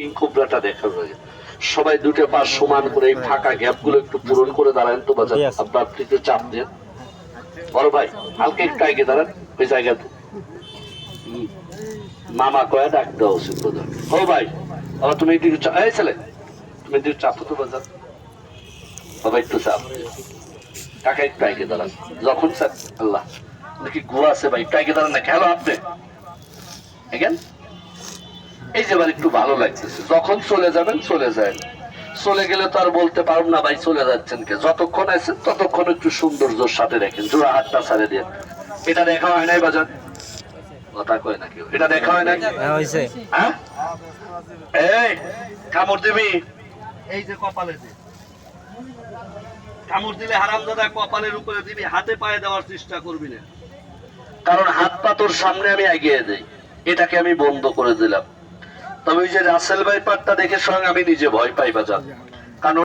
King কোবরাটা দেখা যায়। সবাই দুটো পা সমান করে এই ফাঁকা গ্যাপ গুলো একটু পূরণ করে দাঁড়ান তো বাজার। আপনার একটু চাপ দেন বড় ভাই, হালকা একটু আগে দাঁড়ান ওই জায়গাতে। মামা কয়া ডাক দেওয়া উচিত বোধহয়। ও ভাই আবার তুমি একটু এই ছেলে তুমি একটু চাপো তো বাজার। বাবা একটু চাপ কাকা একটু আগে দাঁড়ান। যখন স্যার আল্লাহ নাকি গুয়া আছে ভাই একটু আগে দাঁড়ান না খেলো আপনি এগেন। এই যে এবার একটু ভালো লাগতেছে। যখন চলে যাবেন চলে যায়, চলে গেলে তো আর বলতে পারব না ভাই চলে যাচ্ছেন কে। যতক্ষণ আছেন ততক্ষণ একটু সৌন্দর্যের সাথে রাখেন, জোড়া হাতটা ছাড়ে দিয়ে। এটা দেখা হয় নাই বাজার, কথা কয় না কেউ, এটা দেখা হয় নাই। হ্যাঁ এই কামড় দিবি, এই যে কপালে দে, কামড় দিলে হারামজাদা কপালের উপরে দিবি, হাতে পায়ে দেওয়ার চেষ্টা করবি না, কারণ হাত পা তোর সামনে আমি এগিয়ে দেই, এটাকে আমি বন্ধ করে দিলাম। তবে ওই যে রাসেল ভাই পাটটা দেখে সঙ্গে আমি নিজে ভয় পাই বাজার।